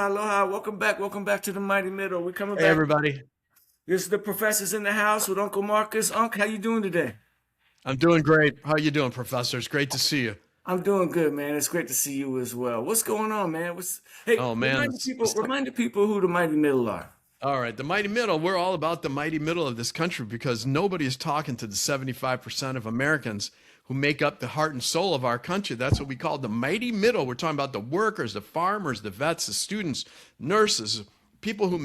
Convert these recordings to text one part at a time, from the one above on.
Aloha, aloha. Welcome back to the Mighty Middle. We're coming Hey back. everybody, This is the professors in the house with Uncle Marcus. Unc, how you doing today? I'm doing great. How you doing, Professor? It's great to see you. I'm doing good, man. It's great to see you as well. What's going on, man? Hey, Oh man, remind the people who the Mighty Middle are. all right. The mighty middle. We're all about the mighty middle of this country because nobody is talking to the 75% of Americans who make up the heart and soul of our country. That's what we call the mighty middle. We're talking about the workers, the farmers, the vets, the students, nurses, people who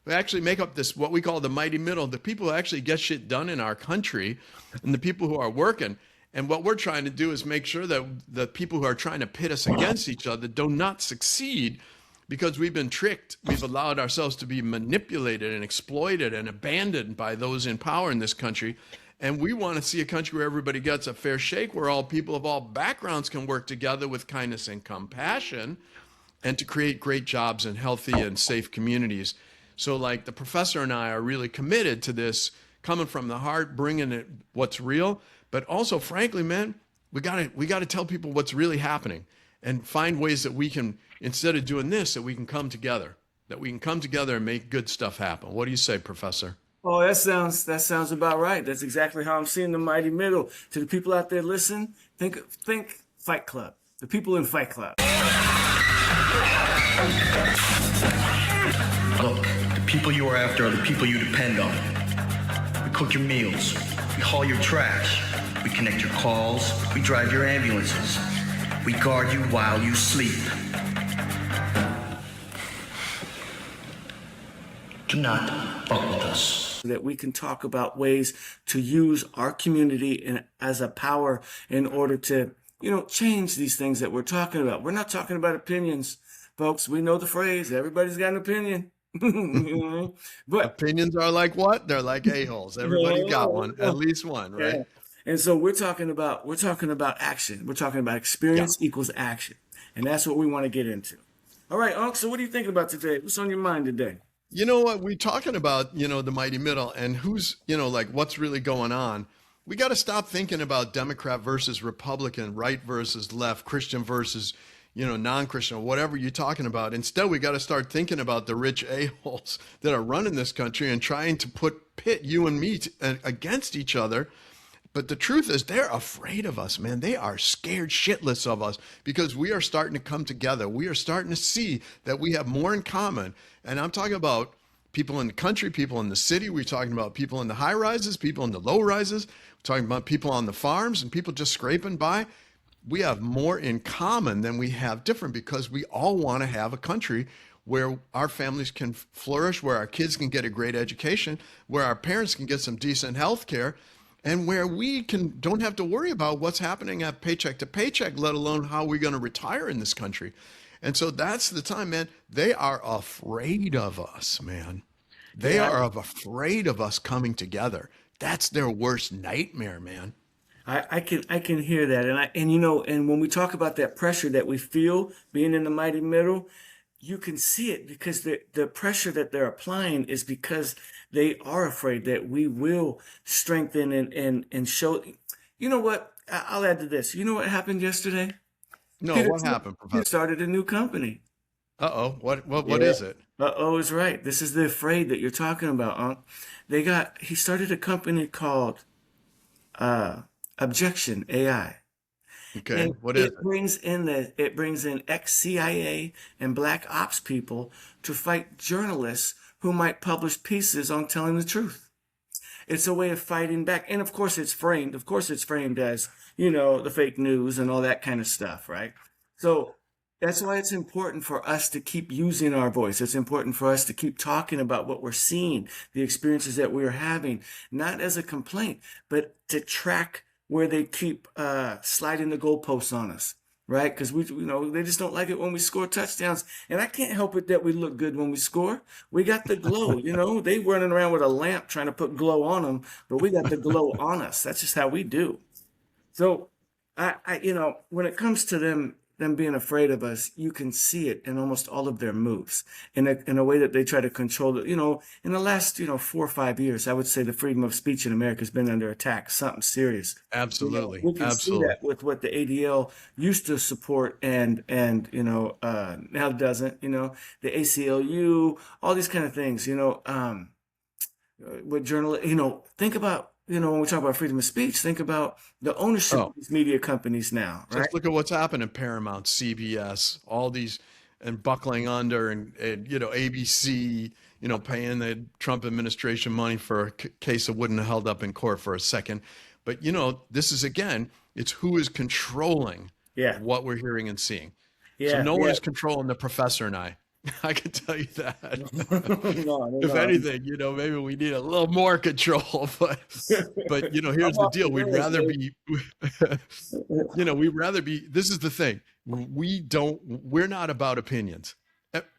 actually make up this what we call the mighty middle. The people who actually get shit done in our country, and the people who are working. And what we're trying to do is make sure that the people who are trying to pit us against each other do not succeed because we've been tricked. We've allowed ourselves to be manipulated and exploited and abandoned by those in power in this country. And we want to see a country where everybody gets a fair shake, where all people of all backgrounds can work together with kindness and compassion and to create great jobs and healthy and safe communities. So, like the professor and I are really committed to this, coming from the heart, bringing it what's real. But also, frankly, man, we gotta tell people what's really happening and find ways that we can, instead of doing this, that we can come together, and make good stuff happen. What do you say, Professor? Oh, that sounds about right. That's exactly how I'm seeing the Mighty Middle. To the people out there, listen, think Fight Club. The people in Fight Club. Look, the people you are after are the people you depend on. We cook your meals. We haul your trash. We connect your calls. We drive your ambulances. We guard you while you sleep. Do not fuck with us. That we can talk about ways to use our community as a power in order to, change these things that we're talking about. We're not talking about opinions, folks. We know the phrase, everybody's got an opinion. But Opinions are like what? They're like a-holes. Everybody's got one, at least one, right? yeah. And so we're talking about action. We're talking about Yeah. experience equals action. And that's what we want to get into. All right, Unc, so what are you thinking about today? What's on your mind today? You know what? We're talking about, the mighty middle and who's, like what's really going on. We got to stop thinking about Democrat versus Republican, right versus left, Christian versus, non-Christian, whatever you're talking about. Instead, we got to start thinking about the rich a-holes that are running this country and trying to pit you and me against each other. But the truth is, they're afraid of us, man. They are scared shitless of us because we are starting to come together. We are starting to see that we have more in common. And I'm talking about people in the country, people in the city. We're talking about people in the high rises, people in the low rises. We're talking about people on the farms and people just scraping by. We have more in common than we have different because we all want to have a country where our families can flourish, where our kids can get a great education, where our parents can get some decent health care, and where we don't have to worry about what's happening at paycheck to paycheck, let alone how we're going to retire in this country. And so that's the time, man. They are afraid of us, man. They Yeah, are afraid of us coming together. That's their worst nightmare, man. I can hear that, and when we talk about that pressure that we feel being in the Mighty Middle, you can see it because the pressure that they're applying is because they are afraid that we will strengthen and show. You know what? I'll add to this. You know what happened yesterday? No, Peter what Thiel happened, he Professor? started a new company. Uh-oh. What Yeah. is it? Uh-oh is right. This is the afraid that you're talking about, Unc. He started a company called uh, Objection AI. Okay, And what is it it? brings in ex-CIA and black ops people to fight journalists who might publish pieces on telling the truth. It's a way of fighting back. And of course it's framed as, the fake news and all that kind of stuff, right? So that's why it's important for us to keep using our voice. It's important for us to keep talking about what we're seeing, the experiences that we're having, not as a complaint, but to track where they keep sliding the goalposts on us, right? Because they just don't like it when we score touchdowns, and I can't help it that we look good when we score. We got the glow, They running around with a lamp trying to put glow on them, but we got the glow on us. That's just how we do. So, when it comes to them them being afraid of us, you can see it in almost all of their moves, in a way that they try to control it. In the last 4 or 5 years, I would say the freedom of speech in America has been under attack, something serious. Absolutely. We can see Absolutely. that with what the ADL used to support now doesn't. The ACLU, all these kind of things. With journal, think about, when we talk about freedom of speech, think about the ownership Oh, of these media companies now, right? just look at what's happened in Paramount, CBS, all these, and buckling under, and ABC, paying the Trump administration money for a case that wouldn't have held up in court for a second. But this is, again, it's who is controlling Yeah, what we're hearing and seeing. So yeah, no one yeah. is controlling the professor and I. I can tell you that. No, If no, anything, maybe we need a little more control. But I'm here's the off the deal: we'd rails, rather dude. be, we'd rather be. This is the thing: we're not about opinions.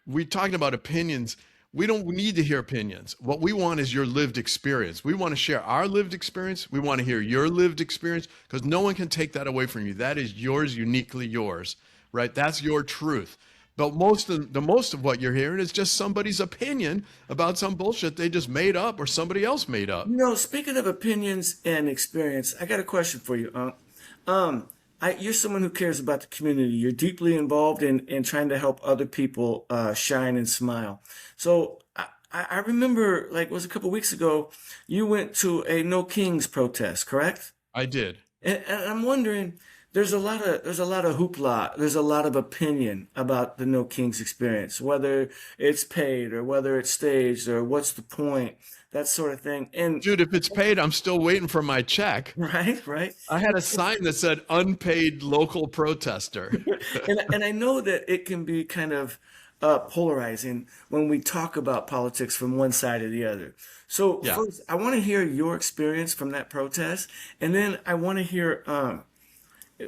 We're talking about opinions. We don't need to hear opinions. What we want is your lived experience. We want to share our lived experience. We want to hear your lived experience, because no one can take that away from you. That is yours, uniquely yours, right? That's your truth. But most of what you're hearing is just somebody's opinion about some bullshit they just made up or somebody else made up. Speaking of opinions and experience, I got a question for you. You're someone who cares about the community. You're deeply involved in trying to help other people shine and smile. So I remember, like, it was a couple weeks ago, you went to a No Kings protest, correct? I did. And I'm wondering, there's a lot of hoopla, there's a lot of opinion about the No Kings experience, whether it's paid or whether it's staged or what's the point, that sort of thing. And Dude, if it's paid, I'm still waiting for my check. right, right. I had a sign that said unpaid local protester. And I know that it can be kind of polarizing when we talk about politics from one side or the other. So Yeah. first, I want to hear your experience from that protest, and then I want to hear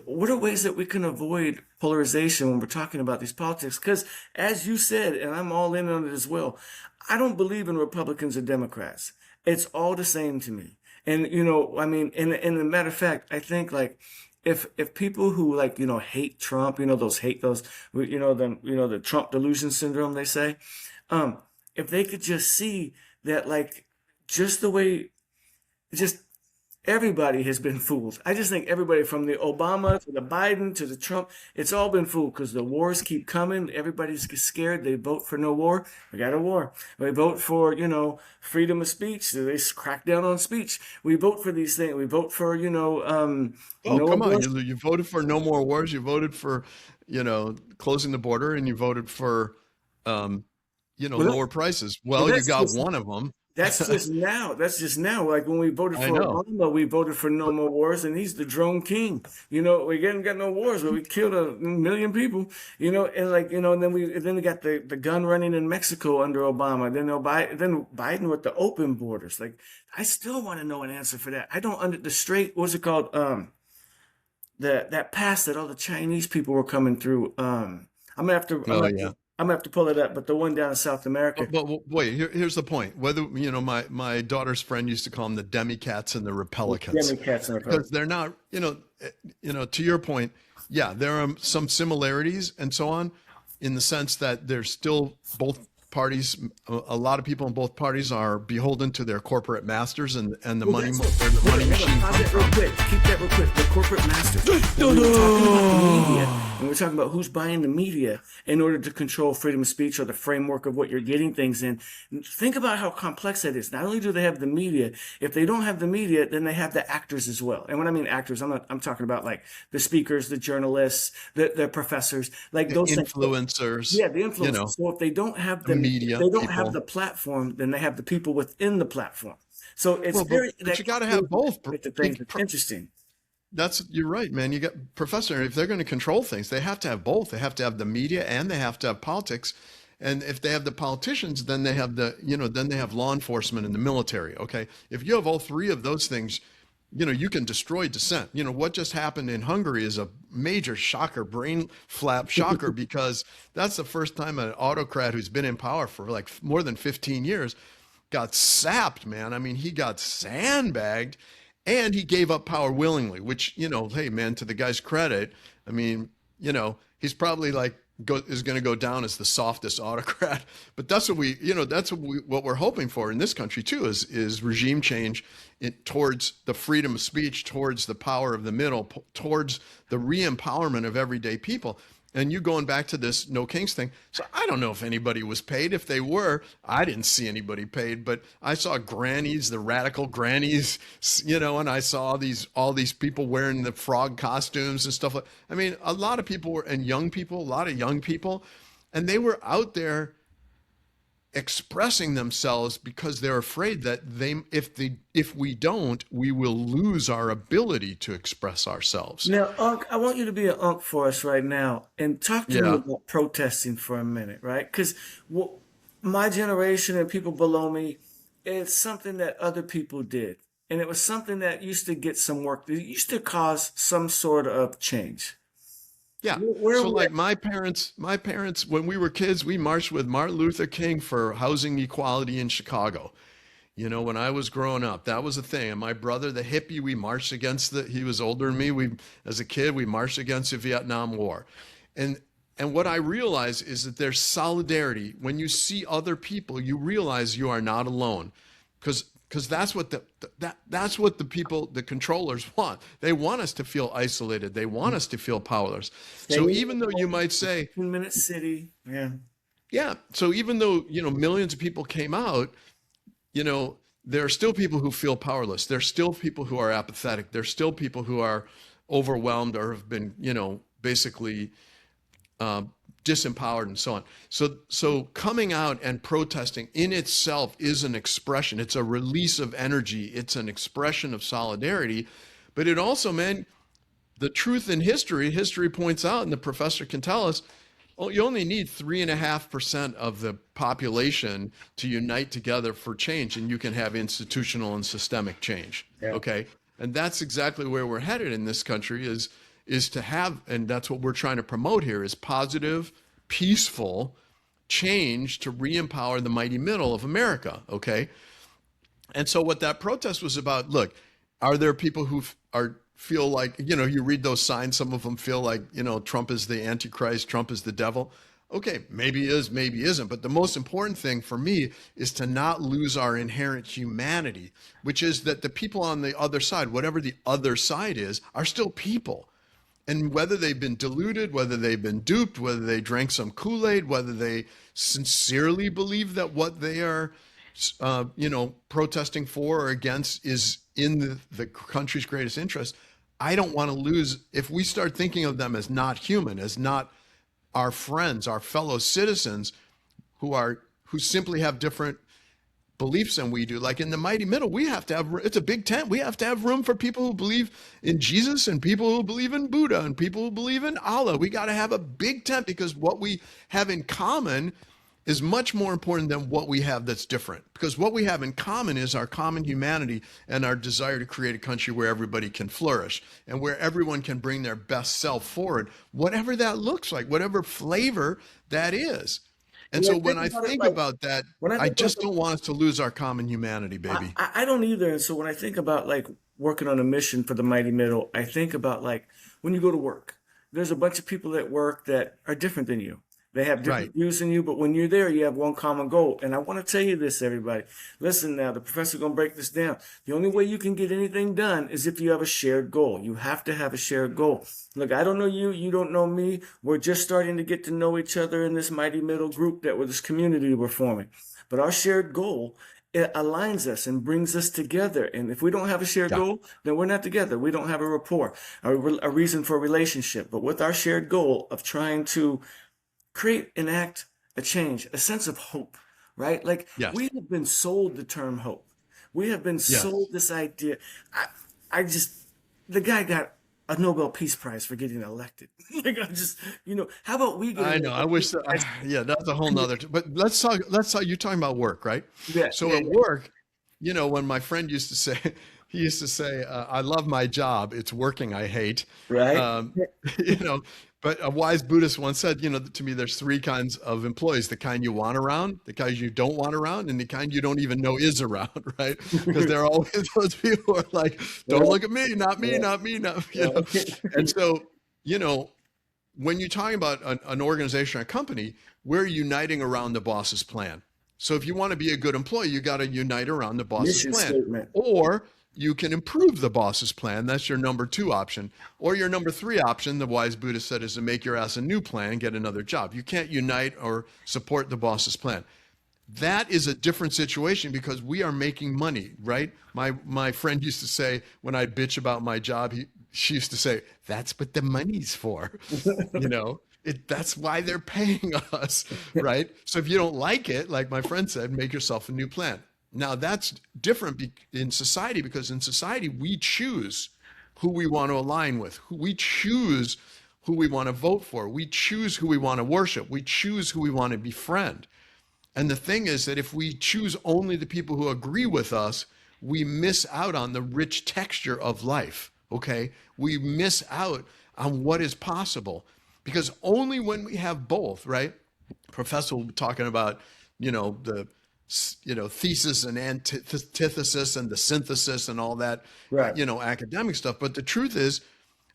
what are ways that we can avoid polarization when we're talking about these politics? Because as you said, and I'm all in on it as well, I don't believe in Republicans or Democrats. It's all the same to me. And I mean, in the matter of fact, I think, like, if people who, like, hate Trump, the Trump delusion syndrome, they say, if they could just see that, like, just the way, just everybody has been fooled. I just think everybody, from the Obama to the Biden to the Trump, it's all been fooled, because the wars keep coming. Everybody's scared. They vote for no war. We got a war. We vote for, freedom of speech. They crack down on speech. We vote for these things. We vote for, Oh, no come on. abortion. You voted for no more wars. You voted for, closing the border, and you voted for, Well, lower prices. well, Well, you got one of them. that's just now. That's just now. Like, when we voted I for know. Obama, we voted for no more wars, and he's the drone king. We didn't got no wars, but we killed a million people. And, like, and then we got the gun running in Mexico under Obama. Then Biden with the open borders. Like, I still want to know an answer for that. I don't under the straight. What's it called? That pass that all the Chinese people were coming through. I'm gonna have to. Oh, yeah. I'm gonna have to pull it up. But the one down in South America. But wait, here's the point. Whether, my daughter's friend used to call them the Demicats and the Republicans, Democrats in the because they're not, to your point, yeah, there are some similarities and so on, in the sense that there's still both parties. A lot of people in both parties are beholden to their corporate masters, and the Well, money, that's where the money machine pause comes that real from. quick. Keep that real quick. The corporate masters. When we're talking about the media, and we're talking about who's buying the media in order to control freedom of speech or the framework of what you're getting things in, think about how complex that is. Not only do they have the media, if they don't have the media, then they have the actors as well. And when I mean actors, I'm talking about, like, the speakers, the journalists, the professors, like those things. Influencers, Yeah, the influencers. So if they don't have the if media they don't have people. the platform, then they have the people within the platform. So it's Well, very but you got to have both. with the things. It's interesting. You're right, man. You got professor. If they're going to control things, they have to have both. They have to have the media and they have to have politics. And if they have the politicians, then they have then they have law enforcement and the military. Okay. If you have all three of those things, you can destroy dissent. What just happened in Hungary is a major shocker, brain flap shocker, because that's the first time an autocrat who's been in power for, like, more than 15 years got sapped, man. I mean, he got sandbagged, and he gave up power willingly, which, hey, man, to the guy's credit, I mean, he's probably like is going to go down as the softest autocrat. But that's what we're hoping for in this country too, is regime change towards the freedom of speech, towards the power of the middle, towards the re-empowerment of everyday people. And you going back to this No Kings thing. So I don't know if anybody was paid. If they were, I didn't see anybody paid, but I saw grannies, the radical grannies, and I saw all these people wearing the frog costumes and stuff I mean, a lot of people were, and a lot of young people, and they were out there expressing themselves because they're afraid that if we don't, we will lose our ability to express ourselves. Now, Unc, I want you to be an Unc for us right now and talk to me about protesting for a minute, right? Because my generation and people below me, it's something that other people did. And it was something that used to get some work. It used to cause some sort of change. Yeah. So like my parents, when we were kids, we marched with Martin Luther King for housing equality in Chicago. When I was growing up, that was a thing. And my brother, the hippie, we marched against he was older than me. As a kid, we marched against the Vietnam War. And what I realize is that there's solidarity. When you see other people, you realize you are not alone. Because that's what that's what the people, the controllers want. They want us to feel isolated. They want us to feel powerless. So even though you might say 2-minute city, yeah. So even though millions of people came out, there are still people who feel powerless. There's still people who are apathetic. There's still people who are overwhelmed or have been basically disempowered and so on. So coming out and protesting in itself is an expression. It's a release of energy. It's an expression of solidarity. But it also, man, the truth in history points out, and the professor can tell us, you only need 3.5% of the population to unite together for change, and you can have institutional and systemic change. Yeah. Okay. And that's exactly where we're headed in this country is to have, and that's what we're trying to promote here, is positive, peaceful change to re-empower the mighty middle of America, okay? And so what that protest was about, look, are there people who feel like, you read those signs, some of them feel like, Trump is the Antichrist, Trump is the devil. Okay, maybe is, maybe isn't. But the most important thing for me is to not lose our inherent humanity, which is that the people on the other side, whatever the other side is, are still people. And whether they've been deluded, whether they've been duped, whether they drank some Kool-Aid, whether they sincerely believe that what they are, protesting for or against is in the country's greatest interest, I don't want to lose. If we start thinking of them as not human, as not our friends, our fellow citizens who simply have different beliefs than we do. Like in the mighty middle, we have to have, it's a big tent. We have to have room for people who believe in Jesus and people who believe in Buddha and people who believe in Allah. We got to have a big tent because what we have in common is much more important than what we have that's different. Because what we have in common is our common humanity and our desire to create a country where everybody can flourish and where everyone can bring their best self forward, whatever that looks like, whatever flavor that is. And so when I think about that, I just don't want us to lose our common humanity, baby. I don't either. And so when I think about like working on a mission for the mighty middle, I think about like when you go to work, there's a bunch of people at work that are different than you. They have different views than you, but when you're there, you have one common goal. And I want to tell you this, everybody. Listen now, the professor's going to break this down. The only way you can get anything done is if you have a shared goal. You have to have a shared goal. Look, I don't know you. You don't know me. We're just starting to get to know each other in this mighty middle group this community we're forming. But our shared goal, it aligns us and brings us together. And if we don't have a shared goal, then we're not together. We don't have a rapport, a reason for a relationship. But with our shared goal of trying to create, enact a change, a sense of hope, right? Like we have been sold the term hope. We have been sold this idea. The guy got a Nobel Peace Prize for getting elected. Like how about we get I know. I wish that, that's a whole nother, but let's talk, you're talking about work, right? Yeah. So at work, when my friend used to say, I love my job. It's working I hate. Right. But a wise Buddhist once said, to me, there's 3 kinds of employees: the kind you want around, the kind you don't want around, and the kind you don't even know is around, right? Because there are always those people who are like, don't look at me, not me, not me, not me. And so, when you're talking about an organization or a company, we're uniting around the boss's plan. So if you want to be a good employee, you got to unite around the boss's Mission plan. statement. Or you can improve the boss's plan. That's your number 2 option. Or your number 3 option, the wise Buddha said, is to make your ass a new plan, get another job. You can't unite or support the boss's plan. That is a different situation because we are making money, right? My friend used to say, when I bitch about my job, she used to say, that's what the money's for. You know, that's why they're paying us, right? So if you don't like it, like my friend said, make yourself a new plan. Now that's different in society, because in society, we choose who we want to align with. We choose who we want to vote for. We choose who we want to worship. We choose who we want to befriend. And the thing is that if we choose only the people who agree with us, we miss out on the rich texture of life, okay? We miss out on what is possible, because only when we have both, right? Professor will be talking about, the thesis and antithesis and the synthesis and all that, Right. Academic stuff. But the truth is,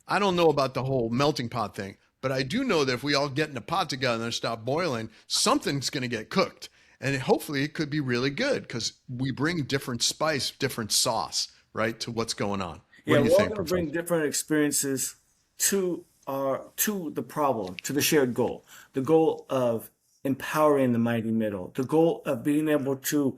I don't know about the whole melting pot thing, but I do know that if we all get in a pot together and stop boiling, something's going to get cooked. And hopefully it could be really good, because we bring different spice, different sauce, right, to what's going on. What do you we're think, all going to Professor? bring different experiences to the problem, to the shared goal, the goal of empowering the mighty middle, the goal of being able to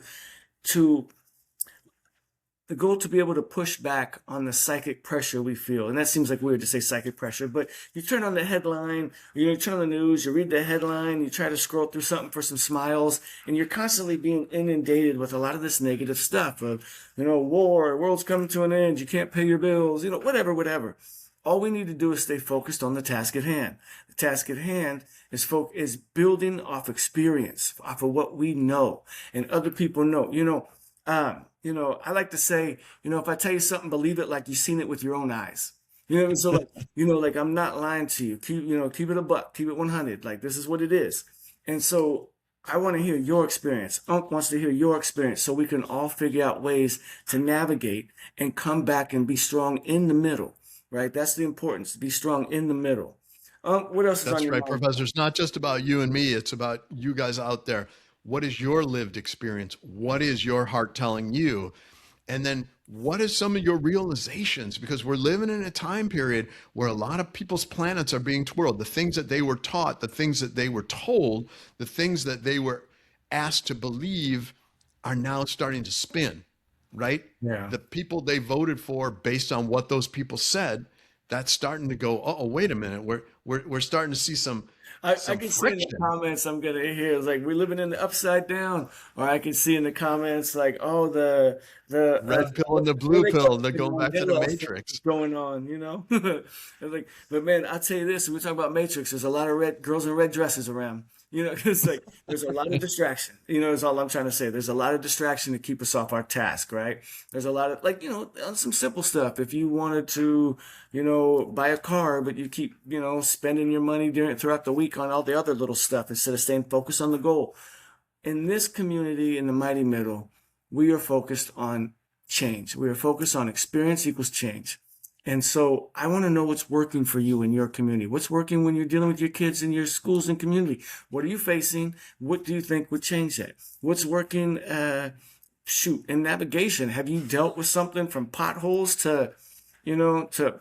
be able to push back on the psychic pressure we feel. And that seems like weird to say psychic pressure, but you turn on the headline, you turn on the news, you read the headline, you try to scroll through something for some smiles, and you're constantly being inundated with a lot of this negative stuff of, war, world's coming to an end, you can't pay your bills, whatever. All we need to do is stay focused on the task at hand. The task at hand is building off experience, off of what we know and other people know. I like to say, if I tell you something, believe it like you've seen it with your own eyes. So like I'm not lying to you. Keep it a buck, keep it 100. Like, this is what it is. And so I want to hear your experience. Unc wants to hear your experience, so we can all figure out ways to navigate and come back and be strong in the middle, right? That's the importance, be strong in the middle. What else is on That's your right, mind? Professor. It's not just about you and me. It's about you guys out there. What is your lived experience? What is your heart telling you? And then what is some of your realizations? Because we're living in a time period where a lot of people's planets are being twirled. The things that they were taught, the things that they were told, the things that they were asked to believe are now starting to spin, right? Yeah. The people they voted for based on what those people said, that's starting to go, oh, wait a minute. We're starting to see some I can see in the friction. comments I'm gonna hear, it's like, we're living in the upside down, or I can see in the comments like, oh, the Red pill and the blue pill, they're going back to the Matrix. going on, It's like, but man, I'll tell you this: when we talk about Matrix, there's a lot of red girls in red dresses around. It's like there's a lot of distraction. Is all I'm trying to say. There's a lot of distraction to keep us off our task, right? There's a lot of some simple stuff. If you wanted to, buy a car, but you keep, spending your money throughout the week on all the other little stuff instead of staying focused on the goal. In this community, in the mighty middle, we are focused on change. We are focused on experience equals change. And so I want to know what's working for you in your community. What's working when you're dealing with your kids in your schools and community? What are you facing? What do you think would change that? What's working, in navigation? Have you dealt with something from potholes to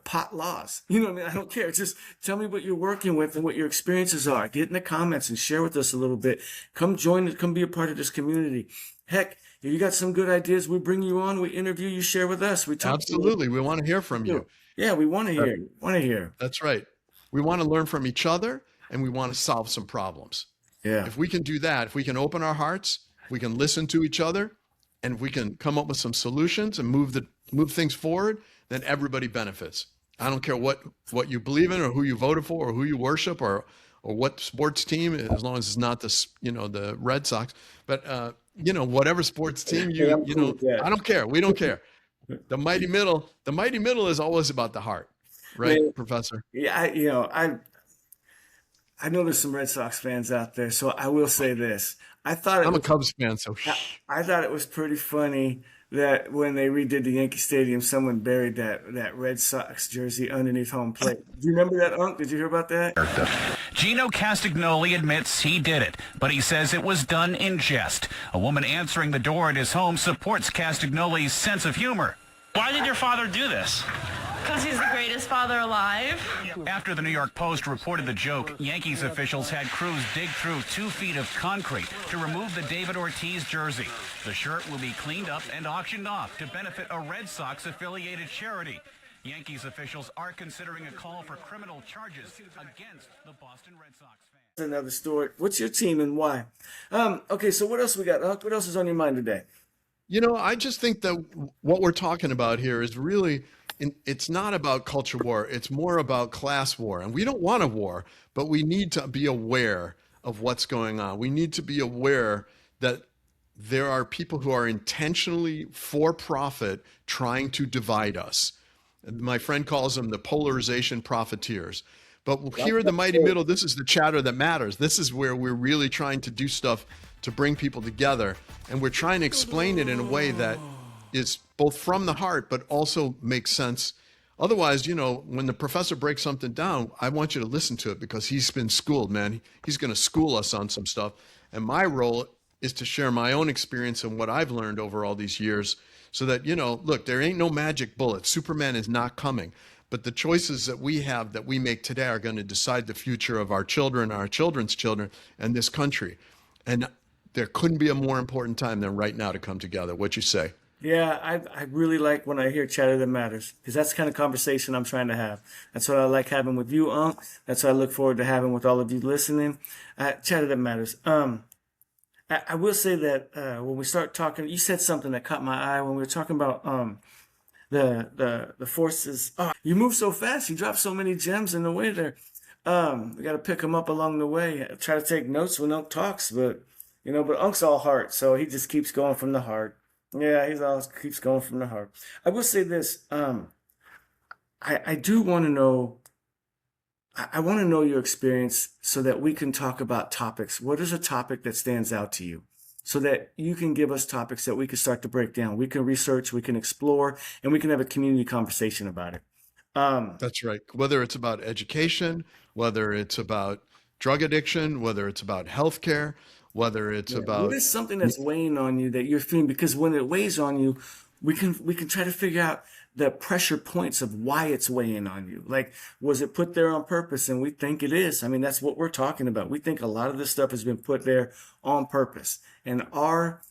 pot laws? I don't care. Just tell me what you're working with and what your experiences are. Get in the comments and share with us a little bit. Come be a part of this community. Heck, if you got some good ideas, we bring you on, we interview you, share with us. We talk. Absolutely. We want to hear from you. Yeah, we want to hear. That's right. We want to learn from each other, and we want to solve some problems. Yeah. If we can do that, if we can open our hearts, if we can listen to each other, and if we can come up with some solutions and move things forward, then everybody benefits. I don't care what you believe in, or who you voted for, or who you worship, or what sports team, as long as it's not the Red Sox. But whatever sports team I don't care. We don't care. The mighty middle is always about the heart, right, Man, Professor? Yeah, I know there's some Red Sox fans out there, so I will say this. I'm a Cubs fan, so I thought it was pretty funny that when they redid the Yankee Stadium, someone buried that Red Sox jersey underneath home plate. Do you remember that, Unc? Did you hear about that? Gino Castagnoli admits he did it, but he says it was done in jest. A woman answering the door at his home supports Castagnoli's sense of humor. Why did your father do this? Because he's the greatest father alive. After the New York Post reported the joke, Yankees officials had crews dig through 2 feet of concrete to remove the David Ortiz jersey. The shirt will be cleaned up and auctioned off to benefit a Red Sox-affiliated charity. Yankees officials are considering a call for criminal charges against the Boston Red Sox fans. Another story. What's your team and why? Okay, so what else we got, Unc? What else is on your mind today? I just think that what we're talking about here is really, it's not about culture war. It's more about class war. And we don't want a war, but we need to be aware of what's going on. We need to be aware that there are people who are intentionally for profit trying to divide us. My friend calls them the polarization profiteers. But here in the mighty middle, this is the chatter that matters. This is where we're really trying to do stuff to bring people together. And we're trying to explain it in a way that is both from the heart, but also makes sense. Otherwise, when the professor breaks something down, I want you to listen to it because he's been schooled, man. He's going to school us on some stuff. And my role is to share my own experience and what I've learned over all these years so that, look, there ain't no magic bullet. Superman is not coming. But the choices that we have, that we make today, are going to decide the future of our children, our children's children, and this country. And there couldn't be a more important time than right now to come together. What you say? Yeah, I really like when I hear chatter that matters because that's the kind of conversation I'm trying to have. That's what I like having with you, Unc. That's what I look forward to having with all of you listening. Chatter that matters. I will say that when we start talking, you said something that caught my eye when we were talking about the forces. Oh, you move so fast. You drop so many gems in the way there. We got to pick them up along the way. I try to take notes when Unc talks, but Unc's all heart, so he just keeps going from the heart. Yeah, he always keeps going from the heart. I will say this. I do want to know. I want to know your experience so that we can talk about topics. What is a topic that stands out to you? So that you can give us topics that we can start to break down. We can research, we can explore, and we can have a community conversation about it. That's right. Whether it's about education, whether it's about drug addiction, whether it's about healthcare, whether it's about what is something that's weighing on you that you're feeling? Because when it weighs on you, we can try to figure out the pressure points of why it's weighing on you. Like, was it put there on purpose? And we think it is. I mean, that's what we're talking about. We think a lot of this stuff has been put there on purpose. And our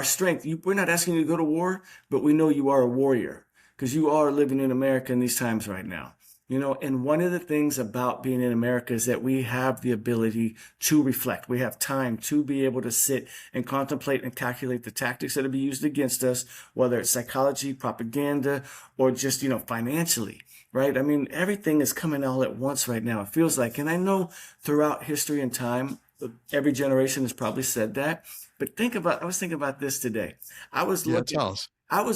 strength, we're not asking you to go to war, but we know you are a warrior because you are living in America in these times right now. And one of the things about being in America is that we have the ability to reflect. We have time to be able to sit and contemplate and calculate the tactics that will be used against us, whether it's psychology, propaganda, or just, financially, right? I mean, everything is coming all at once right now. It feels like, and I know throughout history and time, every generation has probably said that. But I was thinking about this today. I was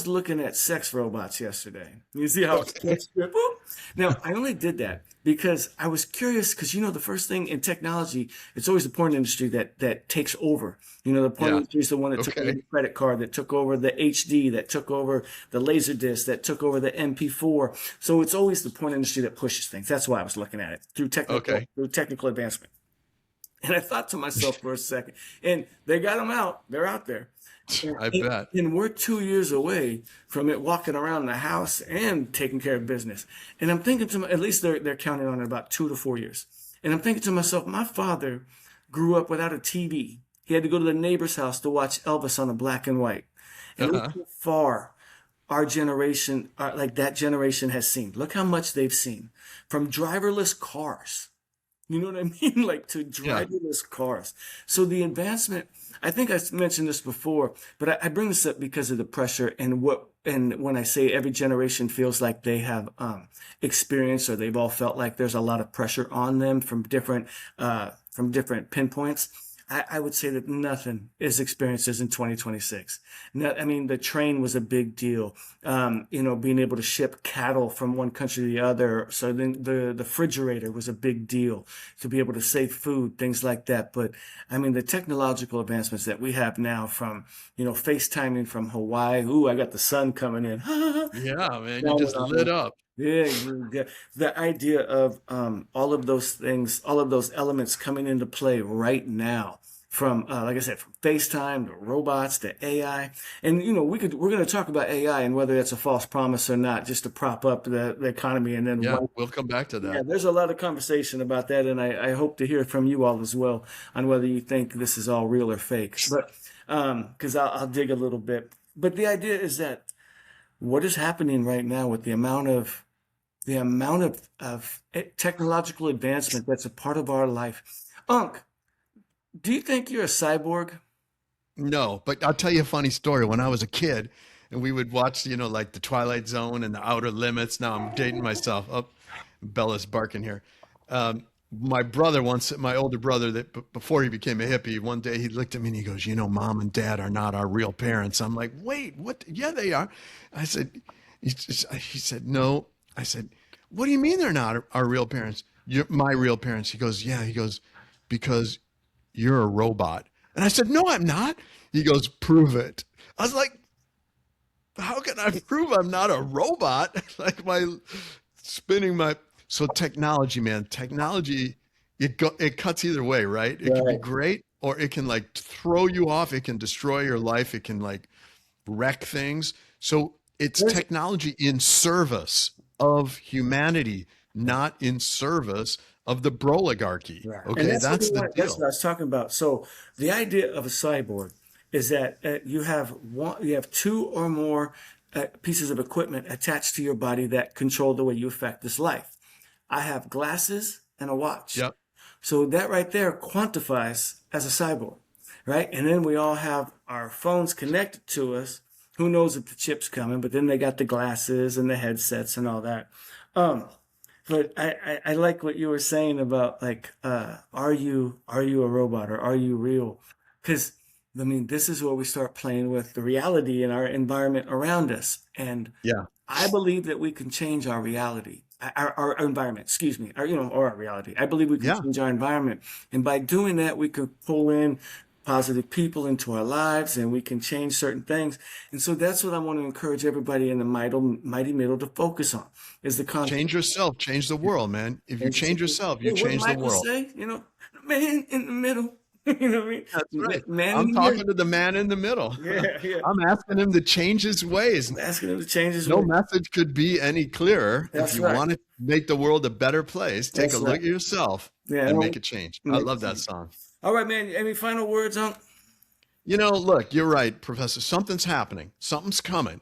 looking at sex robots yesterday. You see how it's Now, I only did that because I was curious because, the first thing in technology, it's always the porn industry that takes over. The porn industry is the one that took over the credit card, that took over the HD, that took over the Laserdisc, that took over the MP4. So it's always the porn industry that pushes things. That's why I was looking at it through technical advancement. And I thought to myself for a second, and they got them out. They're out there. I bet. And we're 2 years away from it walking around the house and taking care of business. And I'm thinking to at least they're counting on it about 2 to 4 years. And I'm thinking to myself, my father grew up without a TV. He had to go to the neighbor's house to watch Elvis on a black and white. And look how far our generation, that generation has seen. Look how much they've seen from driverless cars. You know what I mean? To driverless cars. So the advancement, I think I mentioned this before, but I bring this up because of the pressure and when I say every generation feels like they have experienced or they've all felt like there's a lot of pressure on them from different pinpoints. I would say that nothing is experienced as in 2026. I mean, the train was a big deal. Being able to ship cattle from one country to the other. So then the refrigerator was a big deal to be able to save food, things like that. But I mean, the technological advancements that we have now from, FaceTiming from Hawaii. Ooh, I got the sun coming in. Yeah, man, you just lit up. Yeah, the idea of all of those things, all of those elements coming into play right now, from like I said, from FaceTime to robots to AI, and we're going to talk about AI and whether that's a false promise or not, just to prop up the economy, and then Yeah, we'll come back to that. yeah, there's a lot of conversation about that, and I hope to hear from you all as well on whether you think this is all real or fake. But because I'll dig a little bit. But the idea is that what is happening right now with the amount of technological advancement that's a part of our life. Unc, do you think you're a cyborg? No, but I'll tell you a funny story. When I was a kid and we would watch, like the Twilight Zone and the Outer Limits. Now I'm dating myself. Oh, Bella's barking here. My brother my older brother, that before he became a hippie, one day he looked at me and he goes, Mom and Dad are not our real parents. I'm like, wait, what? Yeah, they are. I said, he said, no. I said, what do you mean they're not our real parents? You're my real parents. He goes, yeah. He goes, because you're a robot. And I said, no, I'm not. He goes, prove it. I was like, how can I prove I'm not a robot? Like so technology, man, it cuts either way, right? It can be great, or it can like throw you off. It can destroy your life. It can like wreck things. So it's technology in service of humanity, not in service of the broligarchy. Right. Okay, And that's the That's deal. what I was talking about. So the idea of a cyborg is that you have two or more pieces of equipment attached to your body that control the way you affect this life. I have glasses and a watch. Yep. So that right there quantifies as a cyborg, right? And then we all have our phones connected to us. Who knows if the chip's coming, but then they got the glasses and the headsets and all that. But I like what you were saying about like, are you a robot or are you real? Because I mean, this is where we start playing with the reality in our environment around us. And Yeah. I believe that we can change our reality, our environment, excuse me, or our reality. I believe we can change our environment. And by doing that, we could pull in positive people into our lives and we can change certain things. And so that's what I want to encourage everybody in the mighty middle to focus on is the concept. Change yourself, change the world, man. If you change yourself, you change the world. Say, man in the middle. You know what I mean? That's right. Man I'm talking to the man in the middle. Yeah. I'm asking him to change his ways. I'm asking him to change his No ways. message could be any clearer. That's if you right. want to make the world a better place, take That's a look right. at yourself and make a change. I love that song. All right, man. Any final words, Unc? Look, you're right, Professor. Something's happening. Something's coming.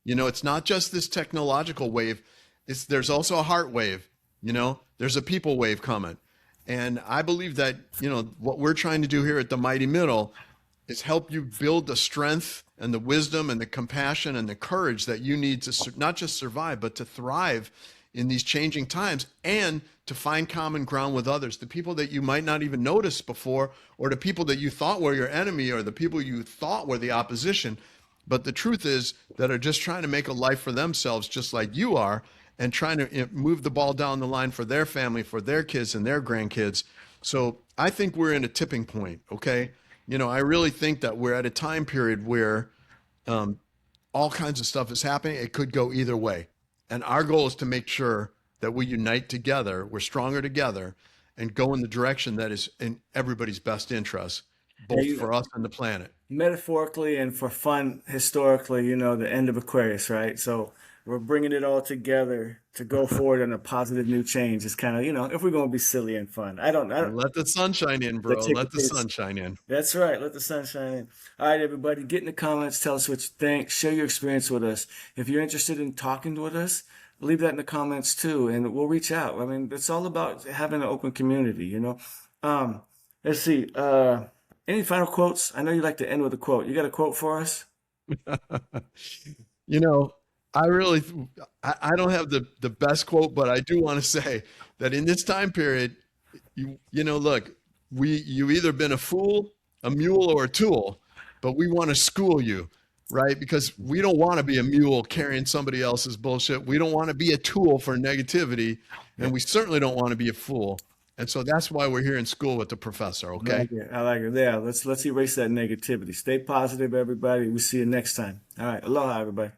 It's not just this technological wave. There's also a heart wave. There's a people wave coming. And I believe that, what we're trying to do here at the Mighty Middle is help you build the strength and the wisdom and the compassion and the courage that you need to not just survive, but to thrive in these changing times and to find common ground with others, the people that you might not even notice before, or the people that you thought were your enemy, or the people you thought were the opposition. But the truth is that are just trying to make a life for themselves, just like you are, and trying to move the ball down the line for their family, for their kids and their grandkids. So I think we're in a tipping point, okay? I really think that we're at a time period where all kinds of stuff is happening. It could go either way. And our goal is to make sure that we unite together, we're stronger together, and go in the direction that is in everybody's best interest, both for us and the planet. Metaphorically and for fun, historically, the end of Aquarius, right? So we're bringing it all together to go forward on a positive new change. It's kind of, if we're going to be silly and fun. I don't Let the sun shine in, bro. Let the sun shine in. That's right. Let the sun shine in. All right, everybody, get in the comments. Tell us what you think. Share your experience with us. If you're interested in talking with us, leave that in the comments too, and we'll reach out. I mean, it's all about having an open community, Let's see. Any final quotes? I know you like to end with a quote. You got a quote for us? I don't have the best quote, but I do want to say that in this time period, look, you either been a fool, a mule, or a tool, but we want to school you, right? Because we don't want to be a mule carrying somebody else's bullshit. We don't want to be a tool for negativity, and we certainly don't want to be a fool. And so that's why we're here in school with the professor, okay? I like it. Yeah, let's erase that negativity. Stay positive, everybody. We'll see you next time. All right. Aloha, everybody.